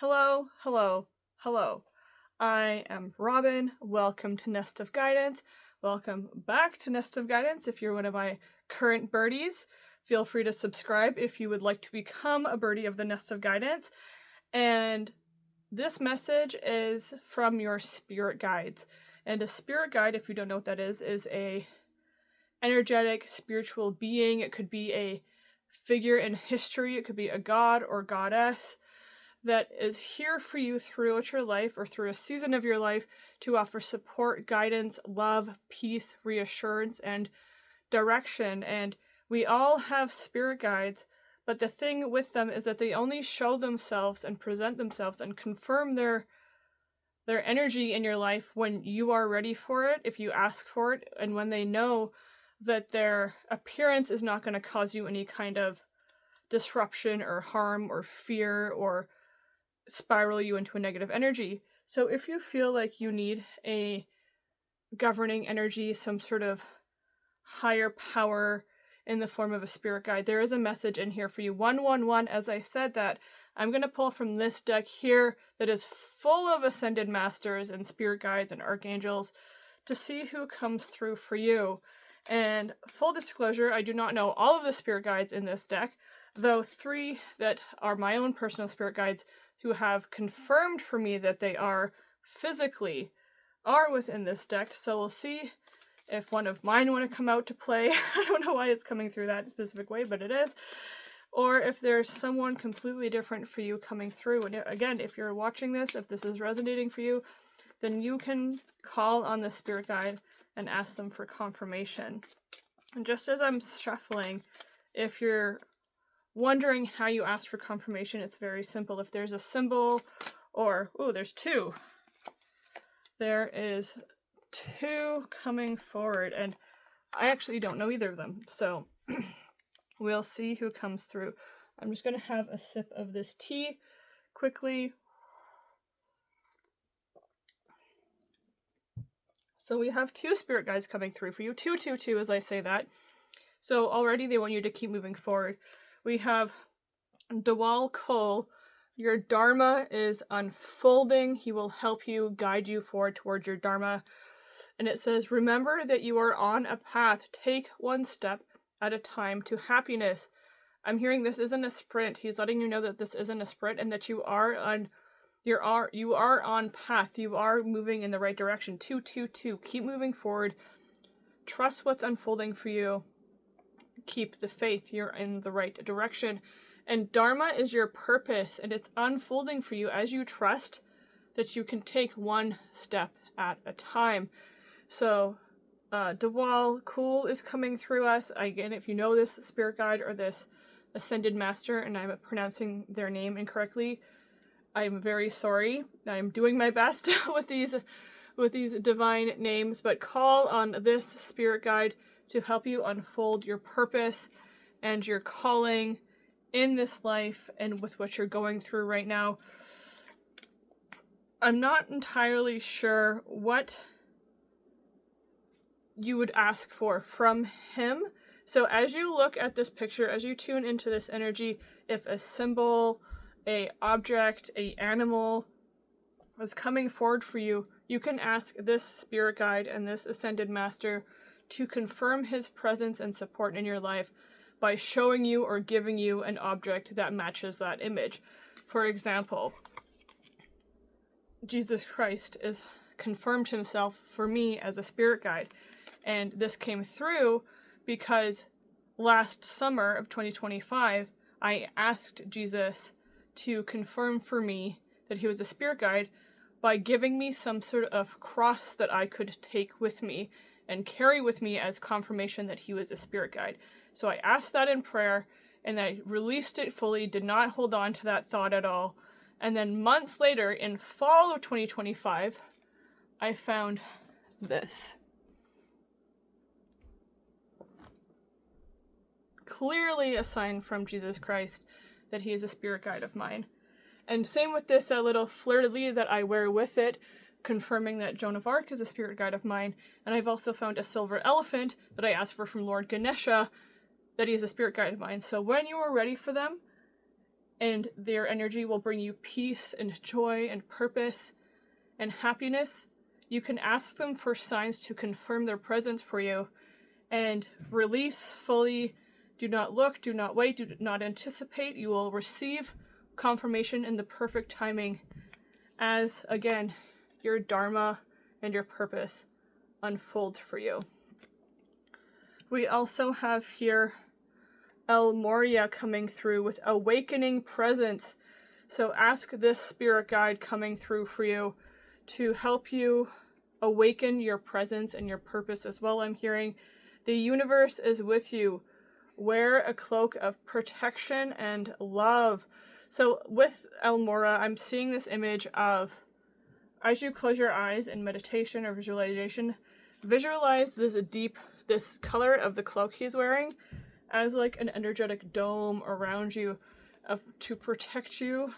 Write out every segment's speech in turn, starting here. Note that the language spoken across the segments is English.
Hello, hello, hello. I am Robin. Welcome to Nest of Guidance. Welcome back to Nest of Guidance. If you're one of my current birdies, feel free to subscribe if you would like to become a birdie of the Nest of Guidance. And this message is from your spirit guides. And a spirit guide, if you don't know what that is a energetic spiritual being. It could be a figure in history. It could be a god or goddess that is here for you throughout your life or through a season of your life to offer support, guidance, love, peace, reassurance, and direction. And we all have spirit guides, but the thing with them is that they only show themselves and present themselves and confirm their energy in your life when you are ready for it, if you ask for it, and when they know that their appearance is not going to cause you any kind of disruption or harm or fear or spiral you into a negative energy. So if you feel like you need a governing energy, some sort of higher power in the form of a spirit guide, there is a message in here for you. 111, as I said that, I'm going to pull from this deck here that is full of ascended masters and spirit guides and archangels to see who comes through for you. And full disclosure, I do not know all of the spirit guides in this deck, though 3 that are my own personal spirit guides who have confirmed for me that they are physically are within this deck. So we'll see if one of mine want to come out to play. I don't know why it's coming through that specific way, but it is. Or if there's someone completely different for you coming through. And again, if you're watching this, if this is resonating for you, then you can call on the spirit guide and ask them for confirmation. And just as I'm shuffling, if you're wondering how you ask for confirmation, it's very simple. If there's a symbol or, there's 2. There is 2 coming forward, and I actually don't know either of them. So we'll see who comes through. I'm just going to have a sip of this tea quickly. So we have 2 spirit guides coming through for you. 222 as I say that. So already they want you to keep moving forward. We have Djwal Khul. Your Dharma is unfolding. He will help you, guide you forward towards your Dharma. And it says, remember that you are on a path. Take one step at a time to happiness. I'm hearing this isn't a sprint. He's letting you know that this isn't a sprint and that you are on path. You are moving in the right direction. 222. Keep moving forward. Trust what's unfolding for you. Keep the faith. You're in the right direction. And Dharma is your purpose, and it's unfolding for you as you trust that you can take one step at a time. So Djwal Khul is coming through us. Again, if you know this spirit guide or this ascended master and I'm pronouncing their name incorrectly, I'm very sorry. I'm doing my best with these divine names, but call on this spirit guide to help you unfold your purpose and your calling in this life and with what you're going through right now. I'm not entirely sure what you would ask for from him. So as you look at this picture, as you tune into this energy, if a symbol, a object, a animal is coming forward for you, you can ask this spirit guide and this ascended master to confirm his presence and support in your life by showing you or giving you an object that matches that image. For example, Jesus Christ is confirmed himself for me as a spirit guide. And this came through because last summer of 2025, I asked Jesus to confirm for me that he was a spirit guide by giving me some sort of cross that I could take with me and carry with me as confirmation that he was a spirit guide. So I asked that in prayer, and I released it fully, did not hold on to that thought at all. And then months later, in fall of 2025, I found this. Clearly a sign from Jesus Christ that he is a spirit guide of mine. And same with this little fleur-de-lis that I wear with it, confirming that Joan of Arc is a spirit guide of mine. And I've also found a silver elephant that I asked for from Lord Ganesha, that he is a spirit guide of mine. So when you are ready for them, and their energy will bring you peace and joy and purpose and happiness. You can ask them for signs to confirm their presence for you, and release fully. Do not look, do not wait, do not anticipate. You will receive confirmation in the perfect timing as, again, your dharma and your purpose unfolds for you. We also have here Morya coming through with awakening presence. So ask this spirit guide coming through for you to help you awaken your presence and your purpose as well. I'm hearing the universe is with you. Wear a cloak of protection and love. So with Morya, I'm seeing this image of, as you close your eyes in meditation or visualization, visualize this color of the cloak he's wearing as like an energetic dome around you to protect you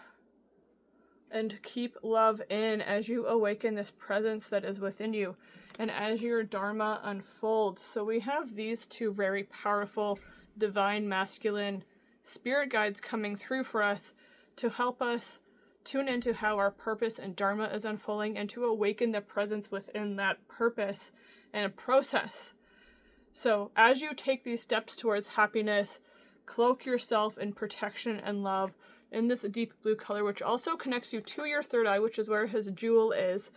and keep love in as you awaken this presence that is within you and as your dharma unfolds. So we have these two very powerful divine masculine spirit guides coming through for us to help us tune into how our purpose and dharma is unfolding and to awaken the presence within that purpose and a process. So as you take these steps towards happiness, cloak yourself in protection and love in this deep blue color, which also connects you to your third eye, which is where his jewel is,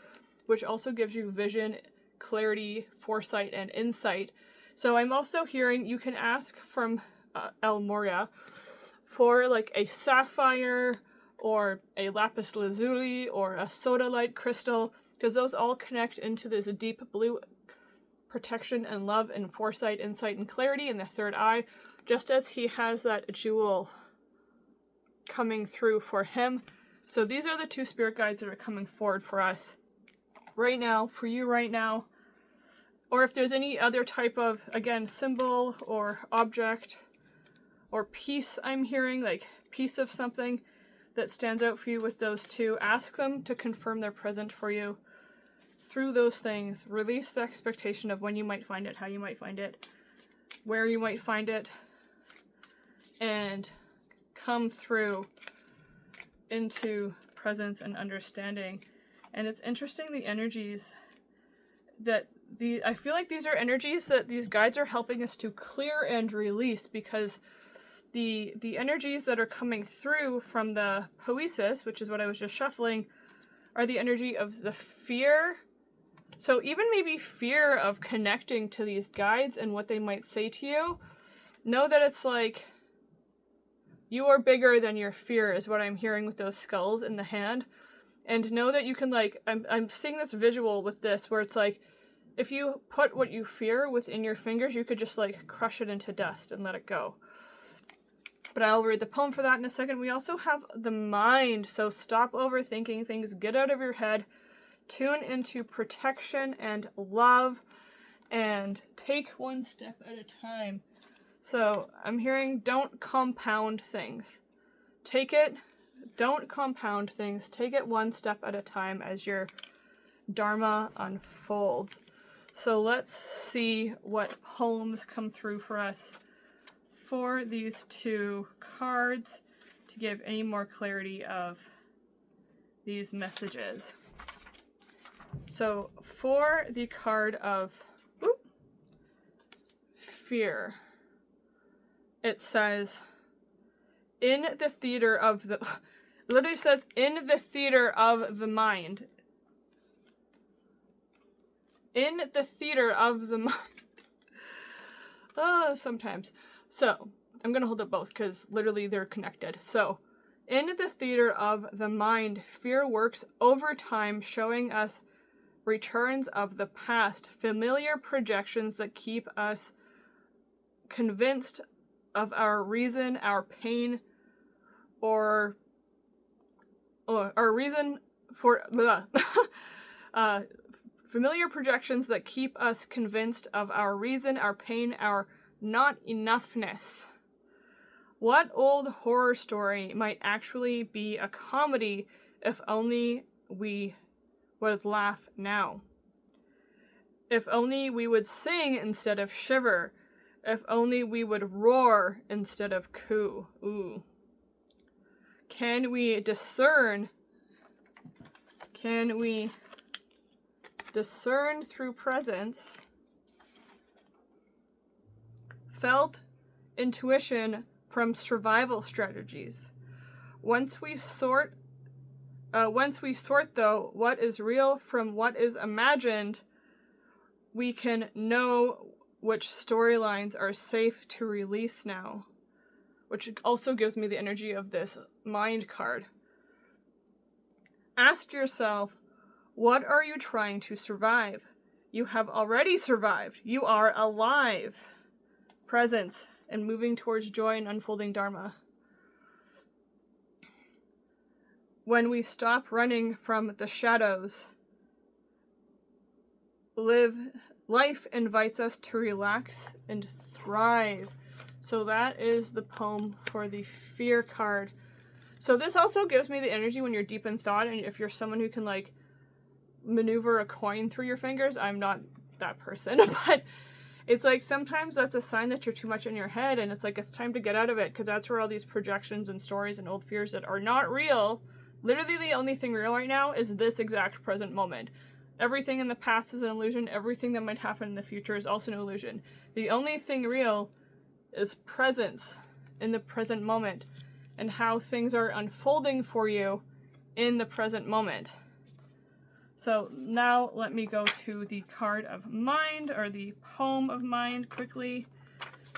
which also gives you vision, clarity, foresight, and insight. So I'm also hearing you can ask from Morya for like a sapphire or a lapis lazuli or a sodalite crystal, because those all connect into this deep blue protection and love and foresight, insight, and clarity in the third eye, just as he has that jewel coming through for him. So these are the two spirit guides that are coming forward for us right now, for you right now. Or if there's any other type of, again, symbol or object or piece I'm hearing, like piece of something that stands out for you with those two, ask them to confirm they're present for you. Through those things, release the expectation of when you might find it, how you might find it, where you might find it, and come through into presence and understanding. And it's interesting, the energies that I feel like these are energies that these guides are helping us to clear and release, because the energies that are coming through from the poesis, which is what I was just shuffling, are the energy of the fear. So even maybe fear of connecting to these guides and what they might say to you. Know that it's like you are bigger than your fear is what I'm hearing with those skulls in the hand. And know that you can, like, I'm seeing this visual with this where it's like, if you put what you fear within your fingers, you could just like crush it into dust and let it go. But I'll read the poem for that in a second. We also have the mind. So stop overthinking things, get out of your head, tune into protection and love, and take one step at a time. So I'm hearing don't compound things. Don't compound things. Take it one step at a time as your dharma unfolds. So let's see what poems come through for us for these two cards to give any more clarity of these messages. So for the card of fear, it says, in the theater of the, literally says, in the theater of the mind. In the theater of the mind. Sometimes. So, I'm going to hold up both because literally they're connected. So, in the theater of the mind, fear works overtime, showing us returns of the past, familiar projections that keep us convinced of our reason, our pain, or our reason for familiar projections that keep us convinced of our reason, our pain, our not enoughness. What old horror story might actually be a comedy if only we would laugh now? If only we would sing instead of shiver. If only we would roar instead of coo. Ooh. Can we discern? Can we discern through presence felt intuition from survival strategies? Once we sort though what is real from what is imagined, we can know which storylines are safe to release now, which also gives me the energy of this mind card. Ask yourself, what are you trying to survive? You have already survived. You are alive. Presence and moving towards joy and unfolding dharma. When we stop running from the shadows, life invites us to relax and thrive. So that is the poem for the fear card. So this also gives me the energy when you're deep in thought, and if you're someone who can like maneuver a coin through your fingers. I'm not that person, but it's like sometimes that's a sign that you're too much in your head, and it's like it's time to get out of it, because that's where all these projections and stories and old fears that are not real. Literally the only thing real right now is this exact present moment. Everything in the past is an illusion. Everything that might happen in the future is also an illusion. The only thing real is presence in the present moment and how things are unfolding for you in the present moment. So now let me go to the card of mind, or the poem of mind, quickly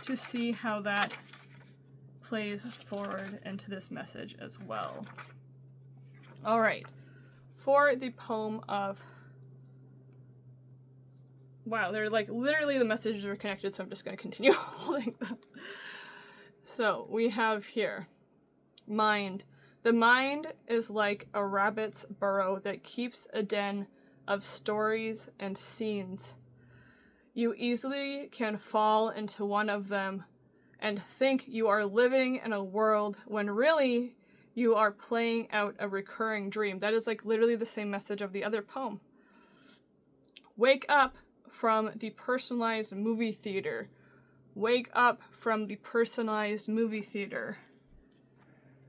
to see how that plays forward into this message as well. All right, for the poem of, wow, they're like literally the messages are connected, so I'm just going to continue holding them. So we have here, mind. The mind is like a rabbit's burrow that keeps a den of stories and scenes. You easily can fall into one of them and think you are living in a world when really you are playing out a recurring dream. That is like literally the same message of the other poem. Wake up from the personalized movie theater. Wake up from the personalized movie theater.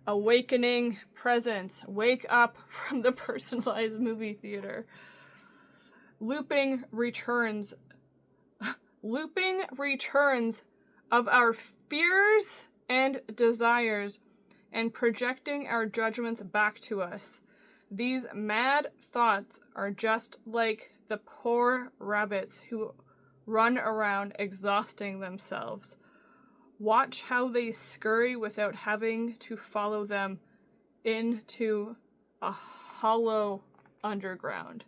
Awakening presence. Wake up from the personalized movie theater. Looping returns. Looping returns of our fears and desires, and projecting our judgments back to us. These mad thoughts are just like the poor rabbits who run around exhausting themselves. Watch how they scurry without having to follow them into a hollow underground.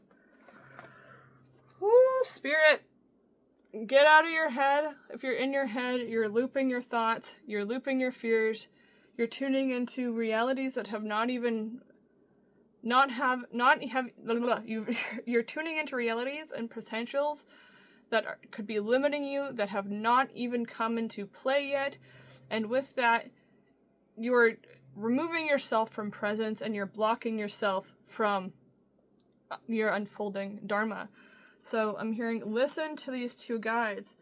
Woo, spirit, get out of your head. If you're in your head, you're looping your thoughts, you're looping your fears, you're tuning into realities that have you're tuning into realities and potentials that could be limiting you, that have not even come into play yet. And with that, you're removing yourself from presence, and you're blocking yourself from your unfolding dharma. So I'm hearing, listen to these two guides,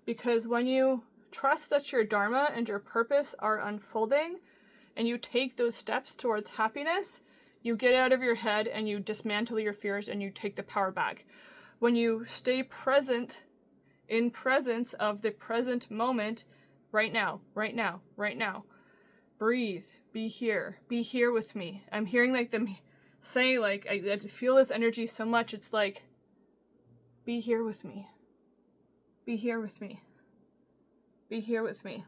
because when you trust that your dharma and your purpose are unfolding, and you take those steps towards happiness, you get out of your head and you dismantle your fears and you take the power back. When you stay present, in presence of the present moment, right now, right now, right now, breathe, be here with me. I'm hearing like them say, like, I feel this energy so much, it's like, be here with me, be here with me, be here with me.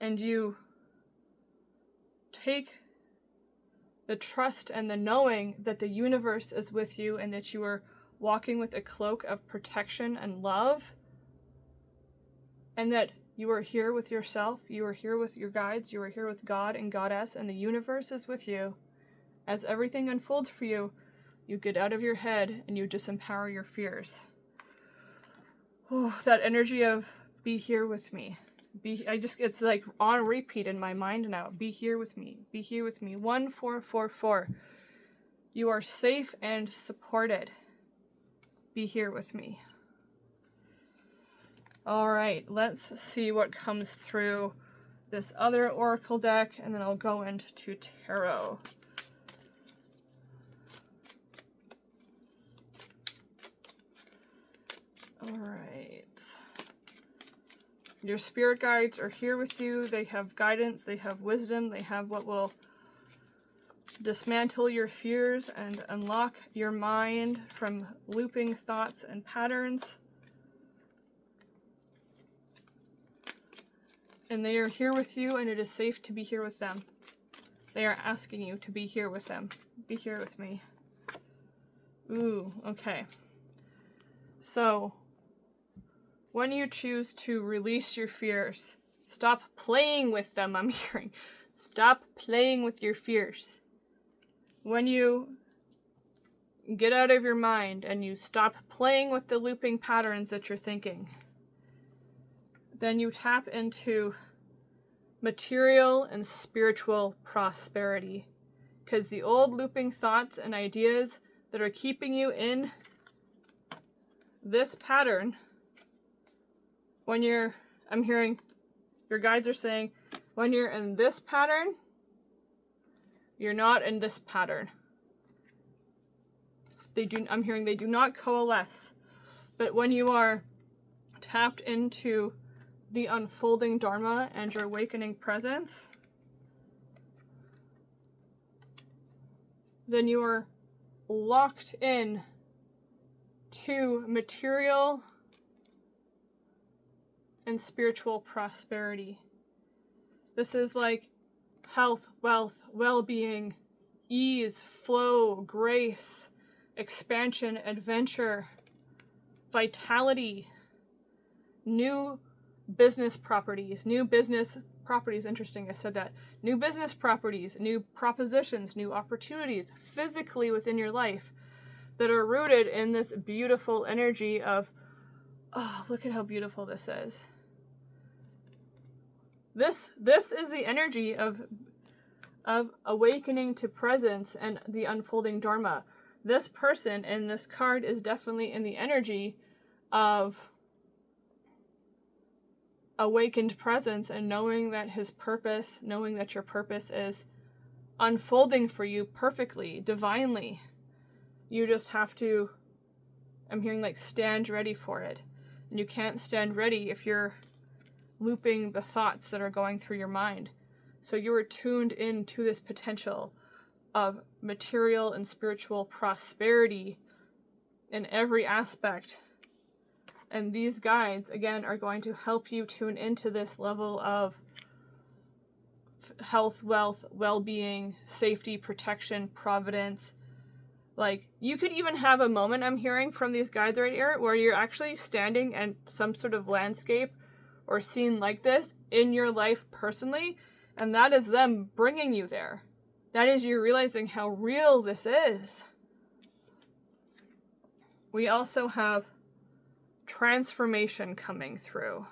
And you take the trust and the knowing that the universe is with you, and that you are walking with a cloak of protection and love, and that you are here with yourself, you are here with your guides, you are here with God and Goddess, and the universe is with you. As everything unfolds for you, you get out of your head and you disempower your fears. Oh, that energy of be here with me. It's like on repeat in my mind now. Be here with me. Be here with me. 1444. You are safe and supported. Be here with me. All right, let's see what comes through this other oracle deck, and then I'll go into tarot. All right. Your spirit guides are here with you. They have guidance, they have wisdom, they have what will dismantle your fears and unlock your mind from looping thoughts and patterns. And they are here with you, and it is safe to be here with them. They are asking you to be here with them. Be here with me. Ooh, okay. So, when you choose to release your fears, stop playing with them, I'm hearing. Stop playing with your fears. When you get out of your mind and you stop playing with the looping patterns that you're thinking, then you tap into material and spiritual prosperity. Because the old looping thoughts and ideas that are keeping you in this pattern, when you're, I'm hearing your guides are saying, when you're in this pattern, you're not in this pattern. I'm hearing they do not coalesce. But when you are tapped into the unfolding Dharma and your awakening presence, then you are locked in to material and spiritual prosperity. This is like health, wealth, well-being, ease, flow, grace, expansion, adventure, vitality, new business properties, interesting, I said that. New business properties, new propositions, new opportunities physically within your life that are rooted in this beautiful energy of, oh, look at how beautiful this is. This is the energy of awakening to presence and the unfolding Dharma. This person in this card is definitely in the energy of awakened presence and knowing that his purpose, knowing that your purpose is unfolding for you perfectly, divinely. You just have to, I'm hearing like stand ready for it. And you can't stand ready if you're looping the thoughts that are going through your mind. So you are tuned into this potential of material and spiritual prosperity in every aspect. And these guides, again, are going to help you tune into this level of health, wealth, well-being, safety, protection, providence. Like, you could even have a moment, I'm hearing from these guides right here, where you're actually standing in some sort of landscape or scene like this in your life personally, and that is them bringing you there. That is you realizing how real this is. We also have transformation coming through.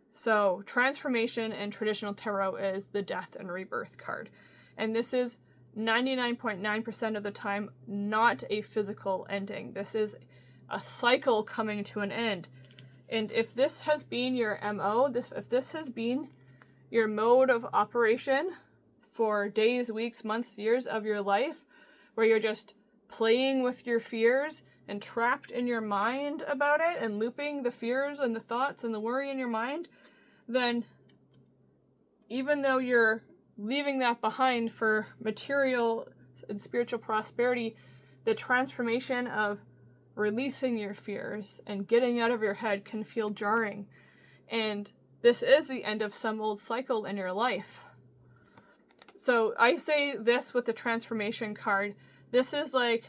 So transformation in traditional tarot is the death and rebirth card. And this is 99.9% of the time not a physical ending. This is a cycle coming to an end. And if this has been your MO, if this has been your mode of operation for days, weeks, months, years of your life, where you're just playing with your fears and trapped in your mind about it and looping the fears and the thoughts and the worry in your mind, then even though you're leaving that behind for material and spiritual prosperity, the transformation of releasing your fears and getting out of your head can feel jarring. And this is the end of some old cycle in your life. So I say this with the transformation card. This is the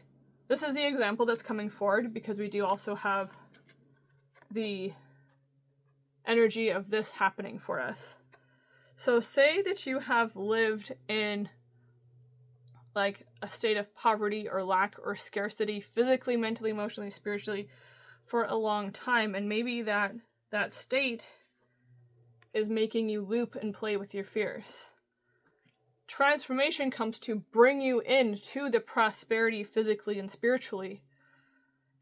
example that's coming forward, because we do also have the energy of this happening for us. So say that you have lived in like a state of poverty or lack or scarcity, physically, mentally, emotionally, spiritually, for a long time, and maybe that state is making you loop and play with your fears. Transformation comes to bring you into the prosperity physically and spiritually.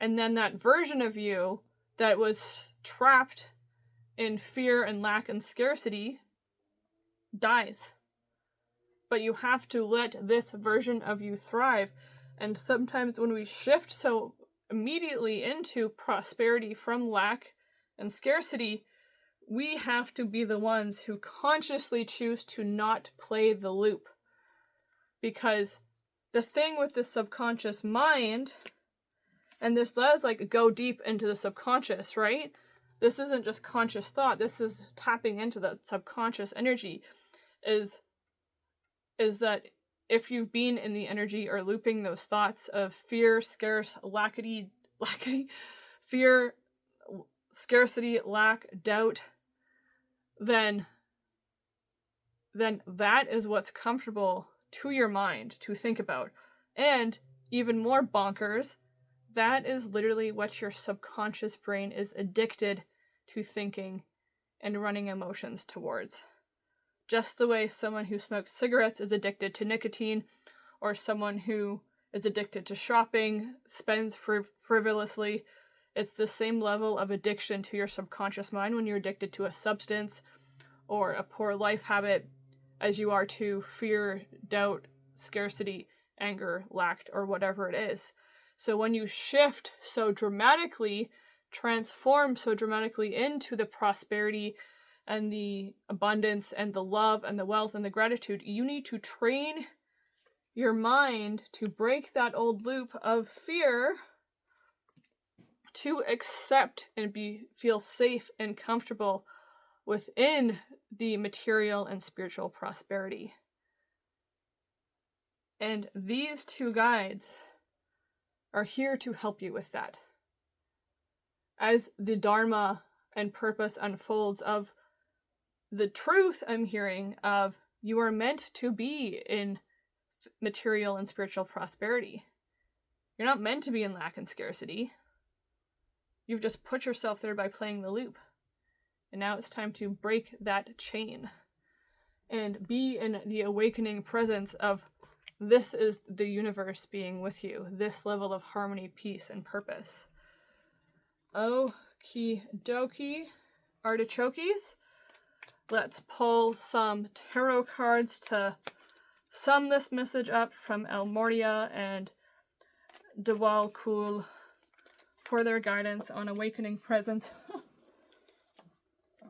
And then that version of you that was trapped in fear and lack and scarcity dies. But you have to let this version of you thrive. And sometimes when we shift so immediately into prosperity from lack and scarcity, we have to be the ones who consciously choose to not play the loop. Because the thing with the subconscious mind, and this does like go deep into the subconscious, right? This isn't just conscious thought, this is tapping into the subconscious energy, is that if you've been in the energy or looping those thoughts of fear, fear, scarcity, lack, doubt, then that is what's comfortable to your mind to think about. And even more bonkers, that is literally what your subconscious brain is addicted to thinking and running emotions towards. Just the way someone who smokes cigarettes is addicted to nicotine, or someone who is addicted to shopping spends frivolously. It's the same level of addiction to your subconscious mind when you're addicted to a substance or a poor life habit as you are to fear, doubt, scarcity, anger, lack, or whatever it is. So when you shift so dramatically, transform so dramatically into the prosperity and the abundance and the love and the wealth and the gratitude, you need to train your mind to break that old loop of fear, to accept and feel safe and comfortable within the material and spiritual prosperity. And these two guides are here to help you with that. As the Dharma and purpose unfolds of the truth I'm hearing of you are meant to be in material and spiritual prosperity. You're not meant to be in lack and scarcity. You've just put yourself there by playing the loop. And now it's time to break that chain and be in the awakening presence of this is the universe being with you, this level of harmony, peace, and purpose. Okie dokie, artichokes. Let's pull some tarot cards to sum this message up from Morya and Djwal Khul for their guidance on awakening presence.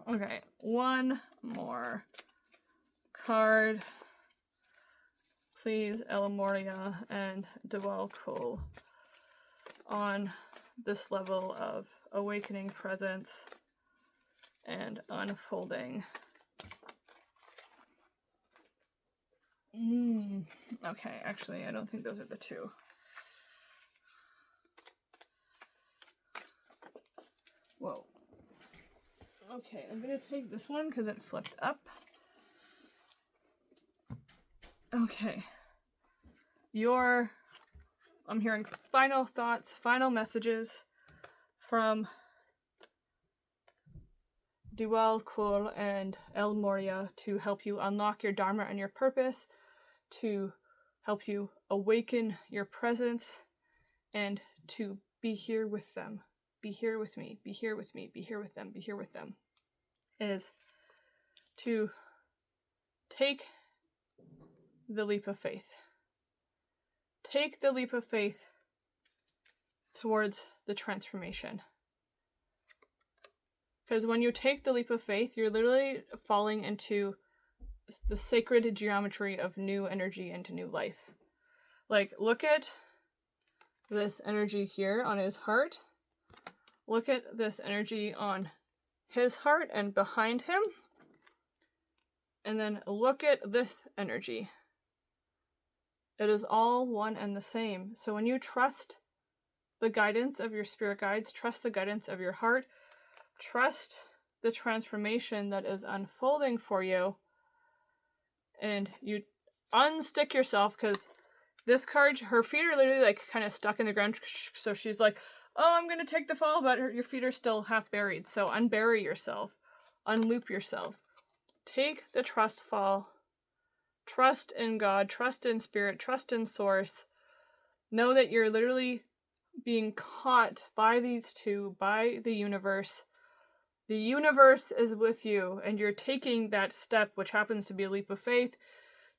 Okay, one more card. Please, Morya and Djwal Khul on this level of awakening presence and unfolding. Okay, actually, I don't think those are the two. Whoa. Okay, I'm gonna take this one because it flipped up. Okay. I'm hearing final thoughts, final messages from Djwal Khul and Morya to help you unlock your Dharma and your purpose, to help you awaken your presence, and to be here with them. Be here with me, be here with me, be here with them, be here with them. Is to take the leap of faith. Take the leap of faith towards the transformation. Because when you take the leap of faith, you're literally falling into the sacred geometry of new energy into new life. Like, look at this energy here on his heart. Look at this energy on his heart and behind him. And then look at this energy. It is all one and the same. So when you trust the guidance of your spirit guides, trust the guidance of your heart, trust the transformation that is unfolding for you, and you unstick yourself, because this card, her feet are literally like kind of stuck in the ground, so she's like, oh, I'm gonna take the fall, but your feet are still half buried. So unbury yourself, unloop yourself, take the trust fall, trust in God, trust in spirit, trust in source. Know that you're literally being caught by these two, by the universe, The universe is with you, and you're taking that step, which happens to be a leap of faith,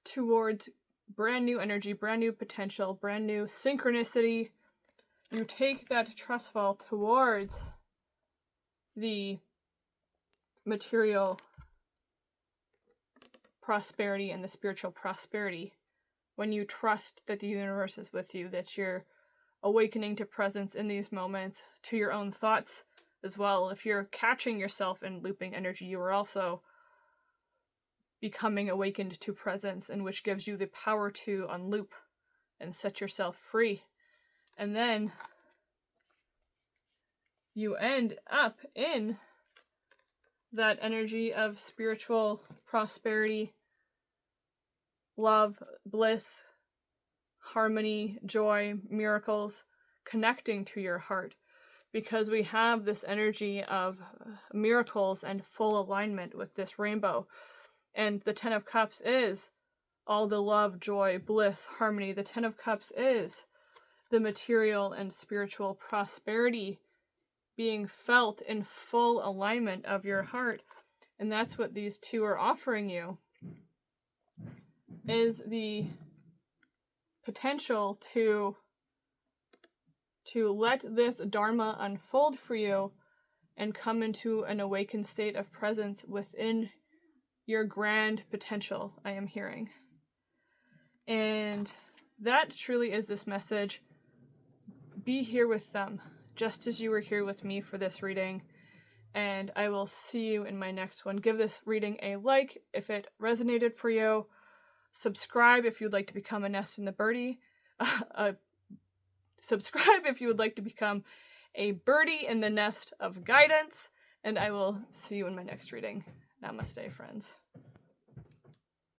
towards brand new energy, brand new potential, brand new synchronicity. You take that trust fall towards the material prosperity and the spiritual prosperity when you trust that the universe is with you, that you're awakening to presence in these moments, to your own thoughts as well. If you're catching yourself in looping energy, you are also becoming awakened to presence, and which gives you the power to unloop and set yourself free. And then you end up in that energy of spiritual prosperity, love, bliss, harmony, joy, miracles, connecting to your heart. Because we have this energy of miracles and full alignment with this rainbow. And the Ten of Cups is all the love, joy, bliss, harmony. The Ten of Cups is the material and spiritual prosperity being felt in full alignment of your heart. And that's what these two are offering you, is the potential to let this Dharma unfold for you and come into an awakened state of presence within your grand potential, I am hearing. And that truly is this message. Be here with them, just as you were here with me for this reading. And I will see you in my next one. Give this reading a like if it resonated for you. Subscribe if you'd like to become a Nest in the Birdie. Subscribe if you would like to become a birdie in the nest of guidance. And I will see you in my next reading. Namaste, friends.